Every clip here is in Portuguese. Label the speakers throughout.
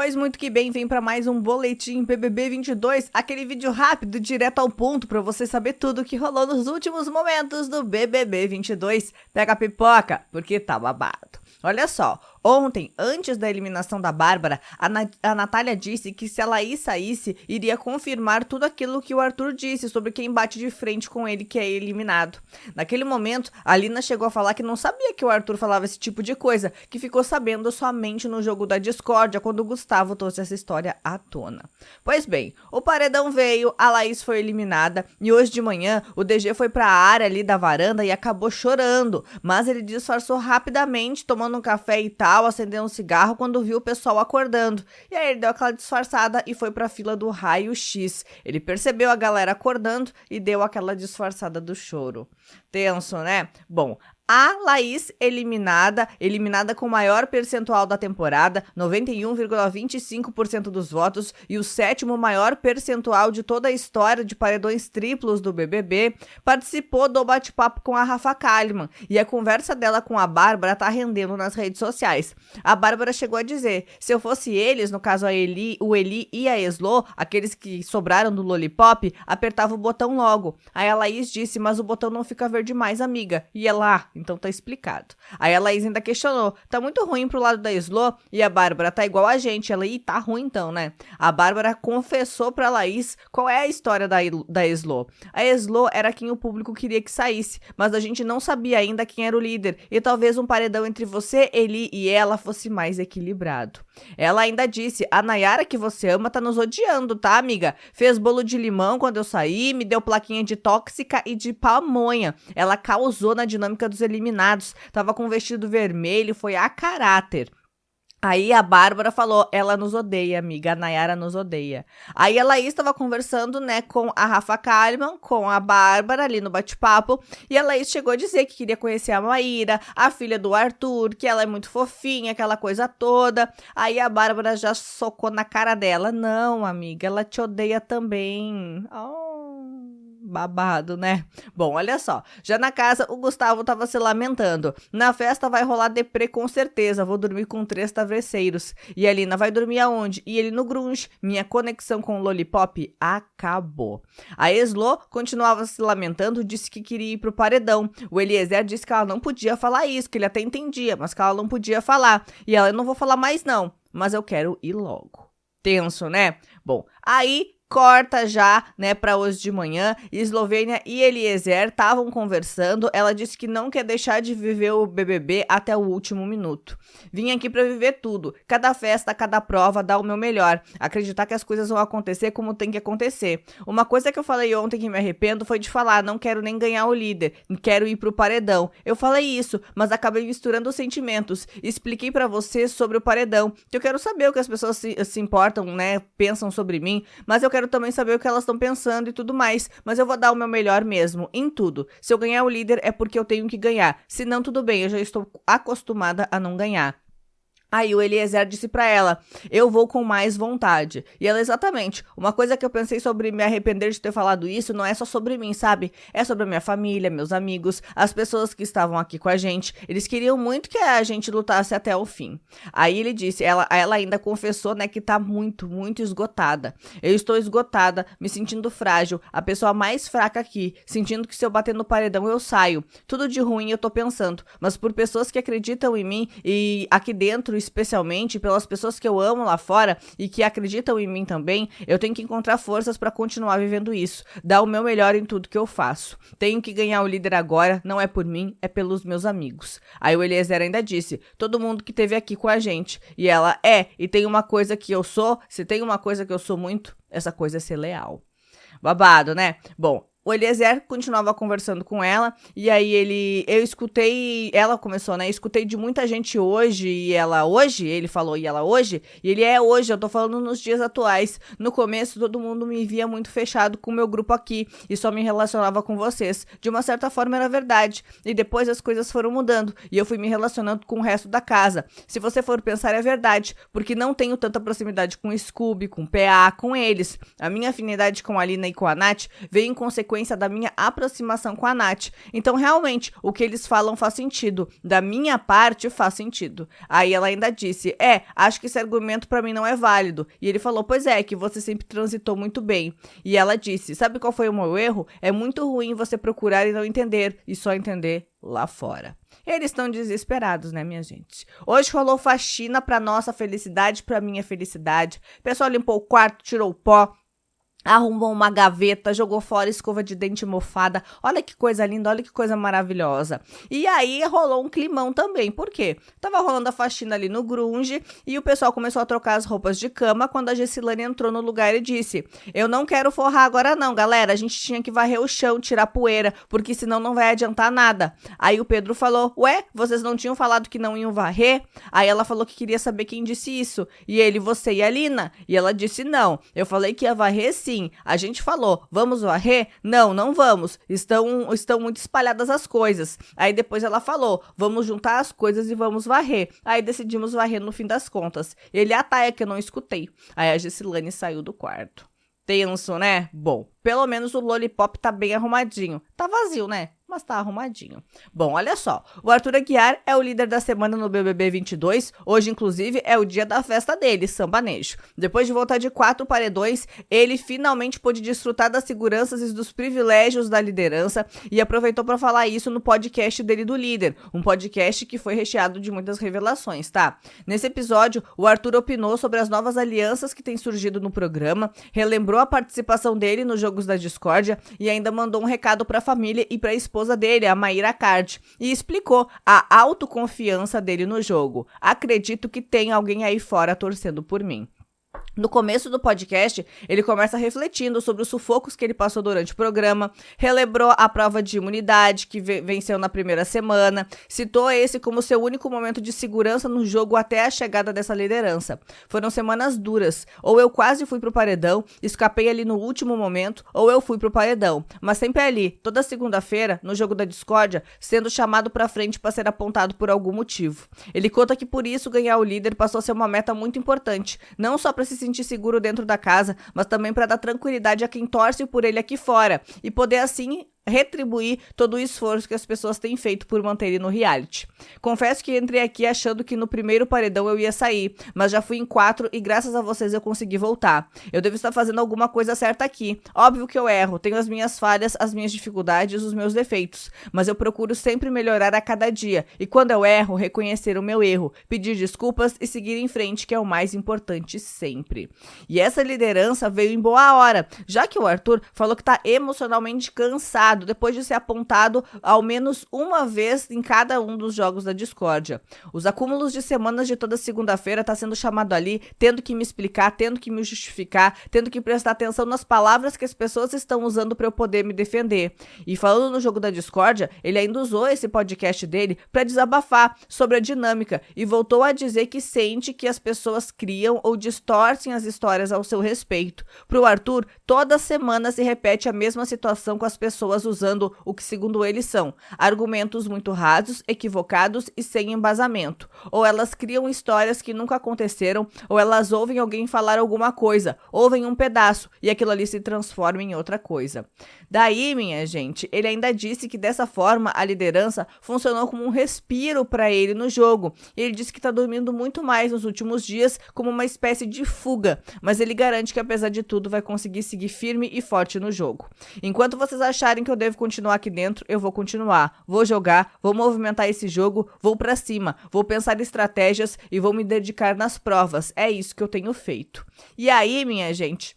Speaker 1: Pois muito que bem, vem para mais um Boletim BBB 22, aquele vídeo rápido, direto ao ponto, para você saber tudo o que rolou nos últimos momentos do BBB 22. Pega a pipoca, porque tá babado. Olha só, ontem, antes da eliminação da Bárbara, a Natália disse que se a Laís saísse, iria confirmar tudo aquilo que o Arthur disse sobre quem bate de frente com ele que é eliminado. Naquele momento, a Lina chegou a falar que não sabia que o Arthur falava esse tipo de coisa, que ficou sabendo somente no jogo da discórdia, quando o Gustavo trouxe essa história à tona. Pois bem, o paredão veio, a Laís foi eliminada, e hoje de manhã, o DG foi pra área ali da varanda e acabou chorando, mas ele disfarçou rapidamente, tomando um café e tal, acendendo um cigarro quando viu o pessoal acordando. E aí ele deu aquela disfarçada e foi pra fila do raio-x. Ele percebeu a galera acordando e deu aquela disfarçada do choro. Tenso, né? Bom, a Laís eliminada com o maior percentual da temporada, 91,25% dos votos, e o sétimo maior percentual de toda a história de paredões triplos do BBB, participou do bate-papo com a Rafa Kalimann, e a conversa dela com a Bárbara tá rendendo nas redes sociais. A Bárbara chegou a dizer, se eu fosse eles, no caso o Eli e a Eslo, aqueles que sobraram do Lollipop, apertava o botão logo. Aí a Laís disse, mas o botão não fica verde mais, amiga. E ela, então tá explicado. Aí a Laís ainda questionou, tá muito ruim pro lado da Eslo? E a Bárbara, tá igual a gente. Ela, tá ruim então, né? A Bárbara confessou pra Laís qual é a história da Eslo. A Eslo era quem o público queria que saísse, mas a gente não sabia ainda quem era o líder, e talvez um paredão entre você, Eli e ela fosse mais equilibrado. Ela ainda disse, a Nayara que você ama tá nos odiando, tá, amiga? Fez bolo de limão quando eu saí, me deu plaquinha de tóxica e de pamonha. Ela causou na dinâmica dos eliminados, tava com um vestido vermelho, foi a caráter. Aí a Bárbara falou, ela nos odeia, amiga, a Nayara nos odeia. Aí a Laís estava conversando, né, com a Rafa Kalimann, com a Bárbara ali no bate-papo, e a Laís chegou a dizer que queria conhecer a Maíra, a filha do Arthur, que ela é muito fofinha, aquela coisa toda. Aí a Bárbara já socou na cara dela, não, amiga, ela te odeia também. Babado, né? Bom, olha só. Já na casa, o Gustavo tava se lamentando. Na festa vai rolar deprê com certeza. Vou dormir com 3 travesseiros. E a Lina vai dormir aonde? E ele no grunge. Minha conexão com o Lollipop acabou. A Eslo continuava se lamentando, disse que queria ir pro paredão. O Eliezer disse que ela não podia falar isso, que ele até entendia, mas que ela não podia falar. E ela, eu não vou falar mais não, mas eu quero ir logo. Tenso, né? Bom, aí corta já, né, para hoje de manhã. Eslovênia e Eliezer estavam conversando. Ela disse que não quer deixar de viver o BBB até o último minuto. Vim aqui para viver tudo. Cada festa, cada prova, dar o meu melhor. Acreditar que as coisas vão acontecer como tem que acontecer. Uma coisa que eu falei ontem que me arrependo foi de falar, não quero nem ganhar o líder, quero ir pro paredão. Eu falei isso, mas acabei misturando os sentimentos. Expliquei para você sobre o paredão, que eu quero saber o que as pessoas se importam, né, pensam sobre mim, mas eu quero também saber o que elas estão pensando e tudo mais, mas eu vou dar o meu melhor mesmo, em tudo. Se eu ganhar o líder é porque eu tenho que ganhar, se não tudo bem, eu já estou acostumada a não ganhar. Aí o Eliezer disse pra ela, eu vou com mais vontade. E ela, exatamente, uma coisa que eu pensei sobre me arrepender de ter falado isso não é só sobre mim, sabe? É sobre a minha família, meus amigos, as pessoas que estavam aqui com a gente. Eles queriam muito que a gente lutasse até o fim. Aí ele disse, ela ainda confessou, né, que tá muito, muito esgotada. Eu estou esgotada, me sentindo frágil, a pessoa mais fraca aqui, sentindo que se eu bater no paredão eu saio. Tudo de ruim eu tô pensando, mas por pessoas que acreditam em mim e aqui dentro, especialmente pelas pessoas que eu amo lá fora e que acreditam em mim também, eu tenho que encontrar forças para continuar vivendo isso, dar o meu melhor em tudo que eu faço. Tenho que ganhar o líder agora, não é por mim, é pelos meus amigos. Aí o Eliezer ainda disse, todo mundo que esteve aqui com a gente. E ela, e tem uma coisa que eu sou, se tem uma coisa que eu sou muito, essa coisa é ser leal. Babado, né? Bom, o Eliezer continuava conversando com ela, e aí eu escutei, ela começou, né, escutei de muita gente hoje, e ela hoje, ele falou, e ela hoje, e ele hoje, eu tô falando nos dias atuais. No começo, todo mundo me via muito fechado com o meu grupo aqui, e só me relacionava com vocês. De uma certa forma era verdade, e depois as coisas foram mudando, e eu fui me relacionando com o resto da casa. Se você for pensar, é verdade, porque não tenho tanta proximidade com o Scooby, com o PA, com eles. A minha afinidade com a Lina e com a Nath veio em consequência consequência da minha aproximação com a Nath. Então, realmente, o que eles falam faz sentido. Da minha parte, faz sentido. Aí ela ainda disse, acho que esse argumento pra mim não é válido. E ele falou, pois é, que você sempre transitou muito bem. E ela disse, sabe qual foi o meu erro? É muito ruim você procurar e não entender, e só entender lá fora. Eles estão desesperados, né, minha gente? Hoje rolou faxina pra nossa felicidade, pra minha felicidade. O pessoal limpou o quarto, tirou o pó, arrumou uma gaveta, jogou fora escova de dente mofada. Olha que coisa linda, olha que coisa maravilhosa. E aí rolou um climão também. Por quê? Tava rolando a faxina ali no grunge e o pessoal começou a trocar as roupas de cama quando a Gessilane entrou no lugar e disse, eu não quero forrar agora não, galera. A gente tinha que varrer o chão, tirar poeira, porque senão não vai adiantar nada. Aí o Pedro falou, vocês não tinham falado que não iam varrer? Aí ela falou que queria saber quem disse isso. E ele, você e a Lina? E ela disse, não. Eu falei que ia varrer sim. A gente falou, vamos varrer? Não, não vamos. Estão muito espalhadas as coisas. Aí depois ela falou, vamos juntar as coisas e vamos varrer. Aí decidimos varrer no fim das contas. Ele, é que eu não escutei. Aí a Gessilane saiu do quarto. Tenso, né? Bom, pelo menos o Lollipop tá bem arrumadinho. Tá vazio, né? Mas tá arrumadinho. Bom, olha só. O Arthur Aguiar é o líder da semana no BBB 22. Hoje, inclusive, é o dia da festa dele, Sambanejo. Depois de voltar de 4 paredões, ele finalmente pôde desfrutar das seguranças e dos privilégios da liderança e aproveitou para falar isso no podcast dele do Líder. Um podcast que foi recheado de muitas revelações, tá? Nesse episódio, o Arthur opinou sobre as novas alianças que têm surgido no programa, relembrou a participação dele nos Jogos da Discórdia e ainda mandou um recado para a família e para a esposa dele, a Mayra Card, e explicou a autoconfiança dele no jogo. Acredito que tem alguém aí fora torcendo por mim. No começo do podcast, ele começa refletindo sobre os sufocos que ele passou durante o programa, relembrou a prova de imunidade que venceu na primeira semana, citou esse como seu único momento de segurança no jogo até a chegada dessa liderança. Foram semanas duras, ou eu quase fui pro paredão, escapei ali no último momento, ou eu fui pro paredão, mas sempre ali, toda segunda-feira, no jogo da discórdia, sendo chamado pra frente para ser apontado por algum motivo. Ele conta que por isso ganhar o líder passou a ser uma meta muito importante, não só para se sentir seguro dentro da casa, mas também para dar tranquilidade a quem torce por ele aqui fora e poder assim retribuir todo o esforço que as pessoas têm feito por manter ele no reality. Confesso que entrei aqui achando que no primeiro paredão eu ia sair, mas já fui em 4 e graças a vocês eu consegui voltar. Eu devo estar fazendo alguma coisa certa aqui. Óbvio que eu erro, tenho as minhas falhas, as minhas dificuldades, os meus defeitos, mas eu procuro sempre melhorar a cada dia e quando eu erro, reconhecer o meu erro, pedir desculpas e seguir em frente, que é o mais importante sempre. E essa liderança veio em boa hora, já que o Arthur falou que está emocionalmente cansado depois de ser apontado ao menos uma vez em cada um dos jogos da discórdia. Os acúmulos de semanas de toda segunda-feira tá sendo chamado ali, tendo que me explicar, tendo que me justificar, tendo que prestar atenção nas palavras que as pessoas estão usando para eu poder me defender. E falando no jogo da discórdia, ele ainda usou esse podcast dele para desabafar sobre a dinâmica e voltou a dizer que sente que as pessoas criam ou distorcem as histórias ao seu respeito. Pro Arthur, toda semana se repete a mesma situação com as pessoas usando o que segundo eles são argumentos muito rasos, equivocados e sem embasamento. Ou elas criam histórias que nunca aconteceram, ou elas ouvem alguém falar alguma coisa, ouvem um pedaço e aquilo ali se transforma em outra coisa. Daí, minha gente, ele ainda disse que dessa forma a liderança funcionou como um respiro para ele no jogo. Ele disse que está dormindo muito mais nos últimos dias como uma espécie de fuga, mas ele garante que apesar de tudo vai conseguir seguir firme e forte no jogo. Enquanto vocês acharem que eu devo continuar aqui dentro, eu vou continuar. Vou jogar, vou movimentar esse jogo, vou pra cima, vou pensar estratégias e vou me dedicar nas provas. É isso que eu tenho feito. E aí, minha gente,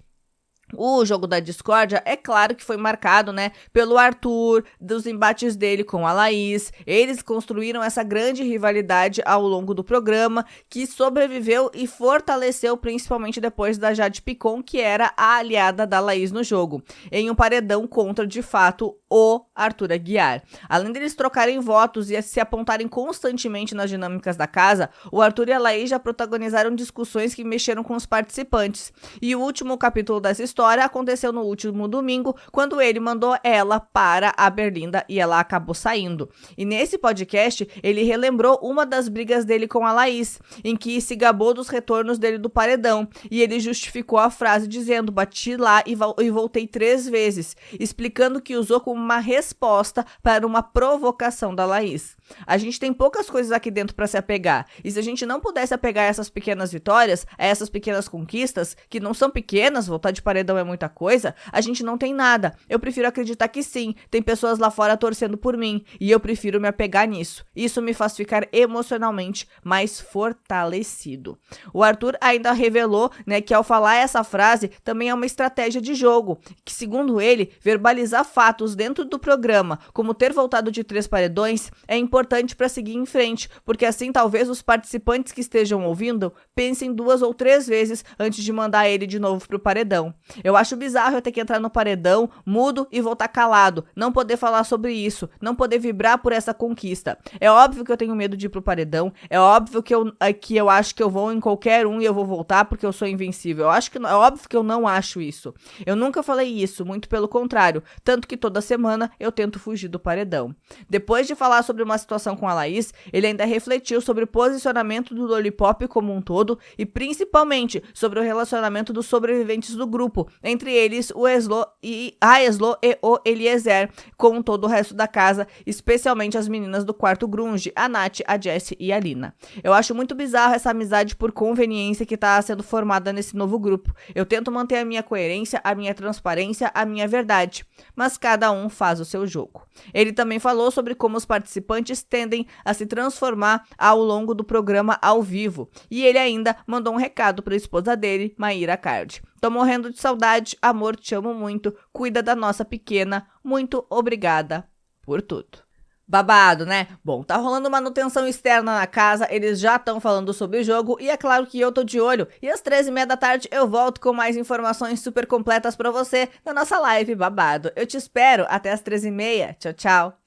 Speaker 1: o jogo da discórdia, é claro que foi marcado, né, pelo Arthur, dos embates dele com a Laís. Eles construíram essa grande rivalidade ao longo do programa, que sobreviveu e fortaleceu principalmente depois da Jade Picon, que era a aliada da Laís no jogo, em um paredão contra, de fato, o Arthur Aguiar. Além deles trocarem votos e se apontarem constantemente nas dinâmicas da casa, o Arthur e a Laís já protagonizaram discussões que mexeram com os participantes. E o último capítulo dessa história história aconteceu no último domingo, quando ele mandou ela para a Berlinda e ela acabou saindo. E nesse podcast, ele relembrou uma das brigas dele com a Laís, em que se gabou dos retornos dele do paredão. E ele justificou a frase dizendo: bati lá e voltei 3 vezes, explicando que usou como uma resposta para uma provocação da Laís. A gente tem poucas coisas aqui dentro para se apegar. E se a gente não pudesse apegar a essas pequenas vitórias, a essas pequenas conquistas, que não são pequenas, voltar de paredão é muita coisa, a gente não tem nada. Eu prefiro acreditar que sim, tem pessoas lá fora torcendo por mim, e eu prefiro me apegar nisso. Isso me faz ficar emocionalmente mais fortalecido. O Arthur ainda revelou, né, que ao falar essa frase também é uma estratégia de jogo, que segundo ele, verbalizar fatos dentro do programa, como ter voltado de 3 paredões, é importante para seguir em frente, porque assim talvez os participantes que estejam ouvindo pensem 2 ou 3 vezes antes de mandar ele de novo pro paredão. Eu acho bizarro eu ter que entrar no paredão, mudo e voltar calado, não poder falar sobre isso, não poder vibrar por essa conquista. É óbvio que eu tenho medo de ir pro paredão, é óbvio que eu acho que eu vou em qualquer um e eu vou voltar porque eu sou invencível. É óbvio que eu não acho isso. Eu nunca falei isso, muito pelo contrário, tanto que toda semana eu tento fugir do paredão. Depois de falar sobre uma situação com a Laís, ele ainda refletiu sobre o posicionamento do Lollipop como um todo e principalmente sobre o relacionamento dos sobreviventes do grupo, entre eles a Eslo e o Eliezer, com todo o resto da casa, especialmente as meninas do quarto grunge, a Nath, a Jessie e a Lina. Eu acho muito bizarro essa amizade por conveniência que está sendo formada nesse novo grupo. Eu tento manter a minha coerência, a minha transparência, a minha verdade, mas cada um faz o seu jogo. Ele também falou sobre como os participantes tendem a se transformar ao longo do programa ao vivo. E ele ainda mandou um recado para a esposa dele, Mayra Card. Tô morrendo de saudade, amor, te amo muito, cuida da nossa pequena, muito obrigada por tudo. Babado, né? Bom, tá rolando manutenção externa na casa, eles já estão falando sobre o jogo e é claro que eu tô de olho. E às 13h30 da tarde eu volto com mais informações super completas pra você na nossa live babado. Eu te espero até às 13h30. Tchau, tchau.